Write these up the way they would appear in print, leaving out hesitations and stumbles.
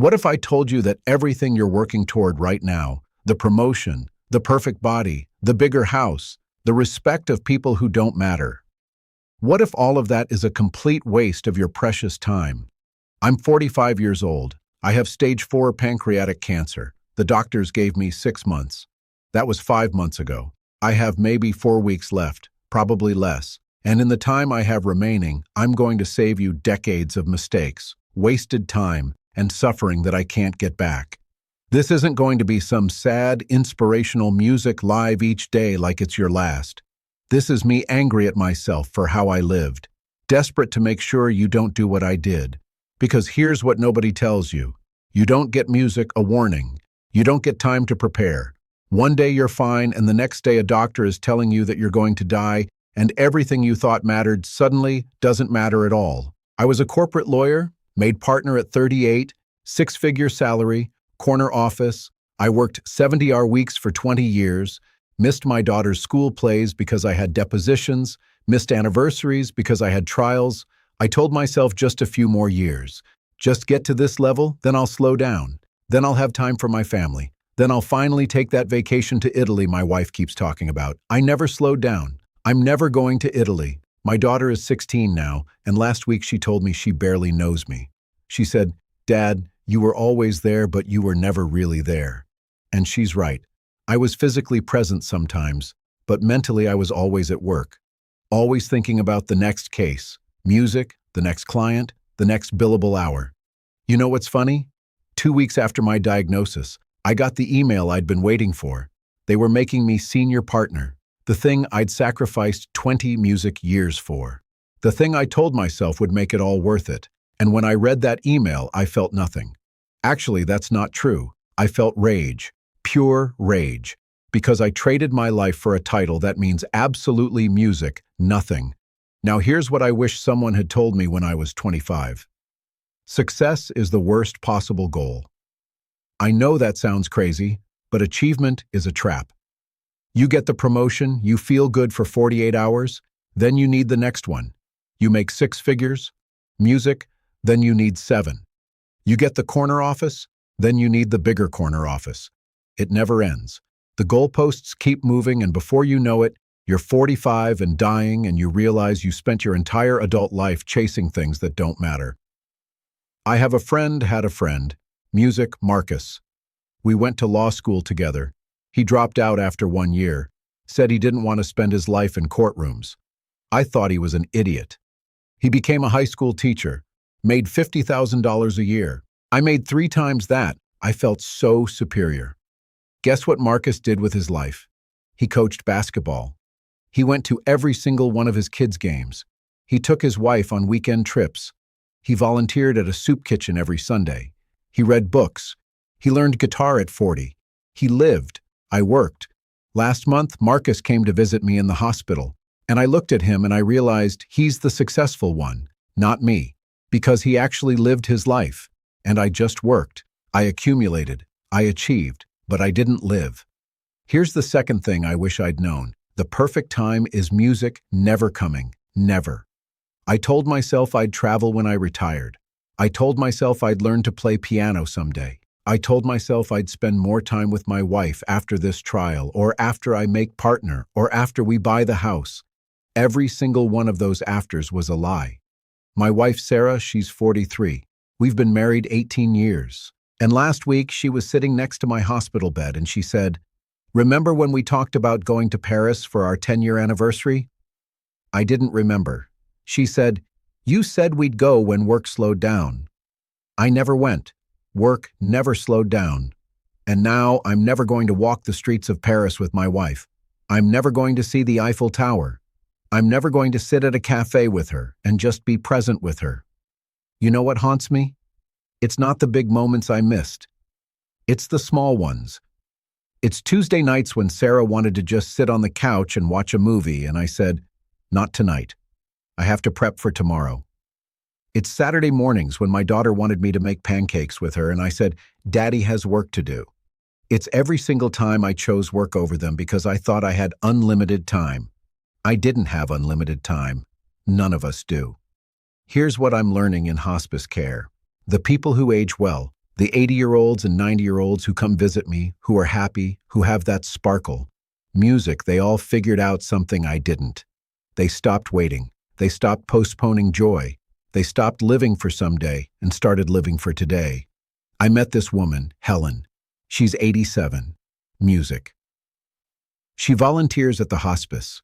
What if I told you that everything you're working toward right now, the promotion, the perfect body, the bigger house, the respect of people who don't matter, what if all of that is a complete waste of your precious time? I'm 45 years old. I have stage 4 pancreatic cancer. The doctors gave me 6 months. That was 5 months ago. I have maybe 4 weeks left, probably less. And in the time I have remaining, I'm going to save you decades of mistakes, wasted time, and suffering that I can't get back. This isn't going to be some sad, inspirational music live each day like it's your last. This is me angry at myself for how I lived, desperate to make sure you don't do what I did. Because here's what nobody tells you. You don't get music a warning. You don't get time to prepare. One day you're fine, and the next day a doctor is telling you that you're going to die, and everything you thought mattered suddenly doesn't matter at all. I was a corporate lawyer, made partner at 38, 6-figure salary, corner office. I worked 70-hour weeks for 20 years, missed my daughter's school plays because I had depositions, missed anniversaries because I had trials. I told myself just a few more years. Just get to this level, then I'll slow down. Then I'll have time for my family. Then I'll finally take that vacation to Italy my wife keeps talking about. I never slowed down. I'm never going to Italy. My daughter is 16 now, and last week she told me she barely knows me. She said, "Dad, you were always there, but you were never really there." And she's right. I was physically present sometimes, but mentally I was always at work. Always thinking about the next case, music, the next client, the next billable hour. You know what's funny? 2 weeks after my diagnosis, I got the email I'd been waiting for. They were making me senior partner, the thing I'd sacrificed 20 music years for. The thing I told myself would make it all worth it. And when I read that email, I felt nothing. Actually, that's not true. I felt rage, pure rage, because I traded my life for a title that means absolutely music, nothing. Now here's what I wish someone had told me when I was 25. Success is the worst possible goal. I know that sounds crazy, but achievement is a trap. You get the promotion, you feel good for 48 hours, then you need the next one. You make 6 figures, music, then you need 7. You get the corner office, then you need the bigger corner office. It never ends. The goalposts keep moving, and before you know it, you're 45 and dying, and you realize you spent your entire adult life chasing things that don't matter. I have a friend had a friend, music Marcus. We went to law school together. He dropped out after 1 year, said he didn't want to spend his life in courtrooms. I thought he was an idiot. He became a high school teacher, made $50,000 a year. I made 3 times that. I felt so superior. Guess what Marcus did with his life? He coached basketball. He went to every single one of his kids' games. He took his wife on weekend trips. He volunteered at a soup kitchen every Sunday. He read books. He learned guitar at 40. He lived. I worked. Last month, Marcus came to visit me in the hospital, and I looked at him and I realized he's the successful one, not me, because he actually lived his life, and I just worked. I accumulated. I achieved, but I didn't live. Here's the second thing I wish I'd known. The perfect time is music never coming. Never. I told myself I'd travel when I retired. I told myself I'd learn to play piano someday. I told myself I'd spend more time with my wife after this trial, or after I make partner, or after we buy the house. Every single one of those afters was a lie. My wife Sarah, she's 43. We've been married 18 years. And last week she was sitting next to my hospital bed and she said, "Remember when we talked about going to Paris for our 10-year anniversary?" I didn't remember. She said, "You said we'd go when work slowed down." I never went. Work never slowed down. And now I'm never going to walk the streets of Paris with my wife. I'm never going to see the Eiffel Tower. I'm never going to sit at a cafe with her and just be present with her. You know what haunts me? It's not the big moments I missed. It's the small ones. It's Tuesday nights when Sarah wanted to just sit on the couch and watch a movie, and I said, "Not tonight. I have to prep for tomorrow." It's Saturday mornings when my daughter wanted me to make pancakes with her, and I said, "Daddy has work to do." It's every single time I chose work over them because I thought I had unlimited time. I didn't have unlimited time. None of us do. Here's what I'm learning in hospice care. The people who age well, The 80-year-olds and 90-year-olds who come visit me, who are happy, who have that sparkle. Music, they all figured out something I didn't. They stopped waiting. They stopped postponing joy. They stopped living for someday and started living for today. I met this woman, Helen. She's 87. Music. She volunteers at the hospice.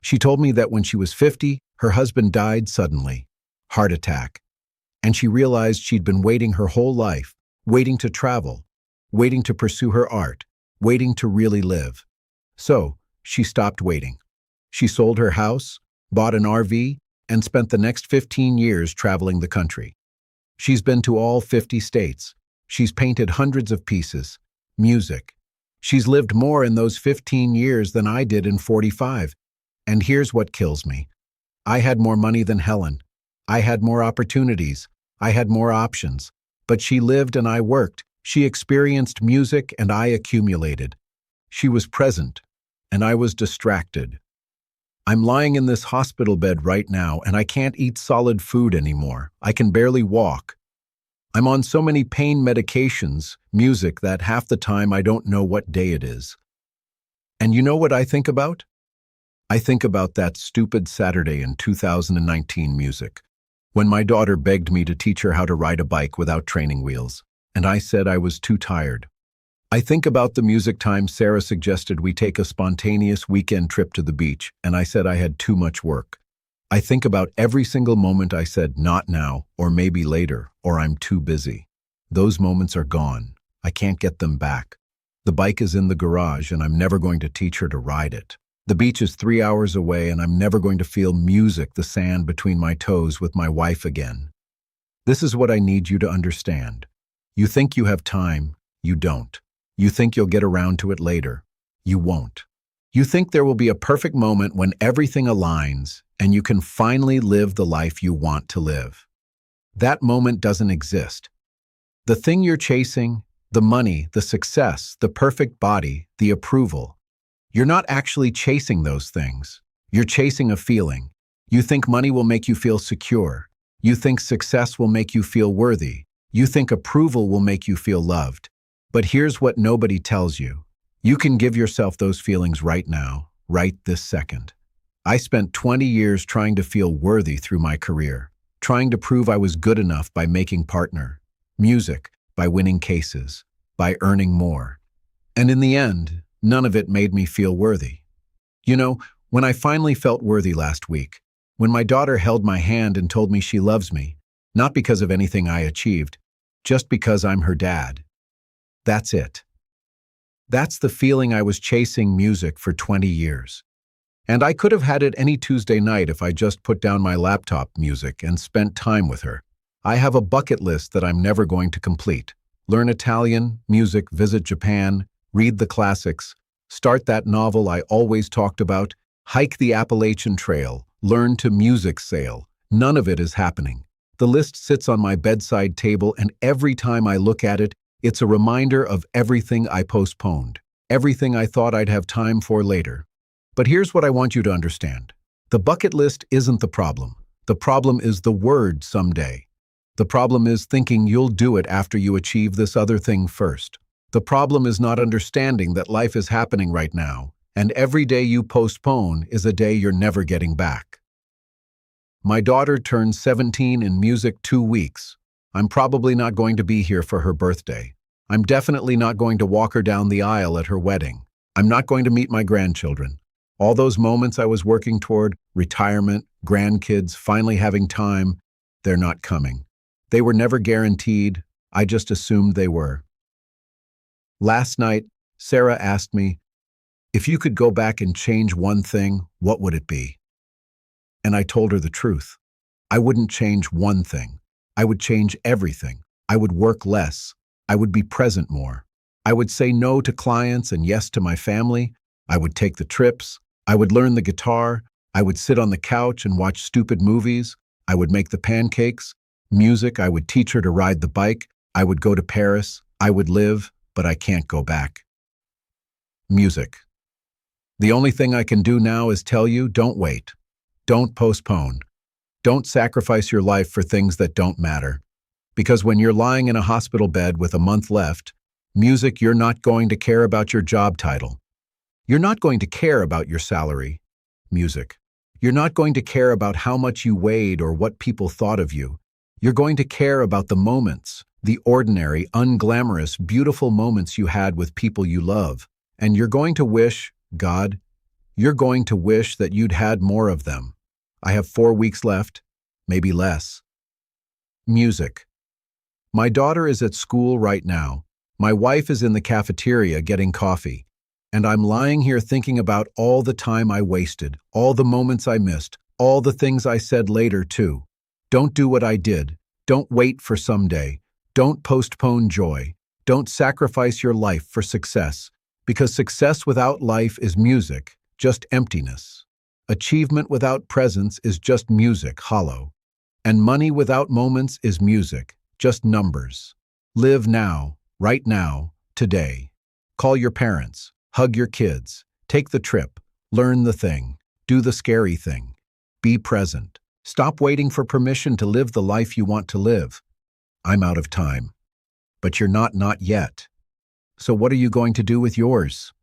She told me that when she was 50, her husband died suddenly. Heart attack. And she realized she'd been waiting her whole life, waiting to travel, waiting to pursue her art, waiting to really live. So, she stopped waiting. She sold her house, bought an RV, and spent the next 15 years traveling the country. She's been to all 50 states. She's painted hundreds of pieces. Music. She's lived more in those 15 years than I did in 45. And here's what kills me. I had more money than Helen. I had more opportunities. I had more options. But she lived and I worked. She experienced music and I accumulated. She was present, and I was distracted. I'm lying in this hospital bed right now, and I can't eat solid food anymore. I can barely walk. I'm on so many pain medications, music, that half the time I don't know what day it is. And you know what I think about? I think about that stupid Saturday in 2019 music, when my daughter begged me to teach her how to ride a bike without training wheels, and I said I was too tired. I think about the music time Sarah suggested we take a spontaneous weekend trip to the beach, and I said I had too much work. I think about every single moment I said not now, or maybe later, or I'm too busy. Those moments are gone. I can't get them back. The bike is in the garage, and I'm never going to teach her to ride it. The beach is 3 hours away, and I'm never going to feel music, the sand between my toes, with my wife again. This is what I need you to understand. You think you have time, you don't. You think you'll get around to it later. You won't. You think there will be a perfect moment when everything aligns and you can finally live the life you want to live. That moment doesn't exist. The thing you're chasing, the money, the success, the perfect body, the approval, you're not actually chasing those things. You're chasing a feeling. You think money will make you feel secure. You think success will make you feel worthy. You think approval will make you feel loved. But here's what nobody tells you. You can give yourself those feelings right now, right this second. I spent 20 years trying to feel worthy through my career, trying to prove I was good enough by making partner, music, by winning cases, by earning more. And in the end, none of it made me feel worthy. You know, when I finally felt worthy last week, when my daughter held my hand and told me she loves me, not because of anything I achieved, just because I'm her dad. That's it. That's the feeling I was chasing music for 20 years. And I could have had it any Tuesday night if I just put down my laptop music and spent time with her. I have a bucket list that I'm never going to complete. Learn Italian, music, visit Japan, read the classics, start that novel I always talked about, hike the Appalachian Trail, learn to music sail. None of it is happening. The list sits on my bedside table, and every time I look at it, it's a reminder of everything I postponed, everything I thought I'd have time for later. But here's what I want you to understand. The bucket list isn't the problem. The problem is the word someday. The problem is thinking you'll do it after you achieve this other thing first. The problem is not understanding that life is happening right now, and every day you postpone is a day you're never getting back. My daughter turns 17 in music 2 weeks. I'm probably not going to be here for her birthday. I'm definitely not going to walk her down the aisle at her wedding. I'm not going to meet my grandchildren. All those moments I was working toward, retirement, grandkids, finally having time, they're not coming. They were never guaranteed. I just assumed they were. Last night, Sarah asked me, if you could go back and change one thing, what would it be? And I told her the truth. I wouldn't change one thing. I would change everything. I would work less. I would be present more. I would say no to clients and yes to my family. I would take the trips. I would learn the guitar. I would sit on the couch and watch stupid movies. I would make the pancakes. Music, I would teach her to ride the bike. I would go to Paris. I would live, but I can't go back. Music. The only thing I can do now is tell you, don't wait. Don't postpone. Don't sacrifice your life for things that don't matter. Because when you're lying in a hospital bed with a month left, music, you're not going to care about your job title. You're not going to care about your salary. Music. You're not going to care about how much you weighed or what people thought of you. You're going to care about the moments, the ordinary, unglamorous, beautiful moments you had with people you love. And you're going to wish, God, you're going to wish that you'd had more of them. I have 4 weeks left, maybe less. Music. My daughter is at school right now. My wife is in the cafeteria getting coffee. And I'm lying here thinking about all the time I wasted, all the moments I missed, all the things I said later too. Don't do what I did. Don't wait for someday. Don't postpone joy. Don't sacrifice your life for success. Because success without life is music, just emptiness. Achievement without presence is just music, hollow. And money without moments is music, just numbers. Live now, right now, today. Call your parents, hug your kids, take the trip, learn the thing, do the scary thing. Be present. Stop waiting for permission to live the life you want to live. I'm out of time. But you're not yet. So what are you going to do with yours?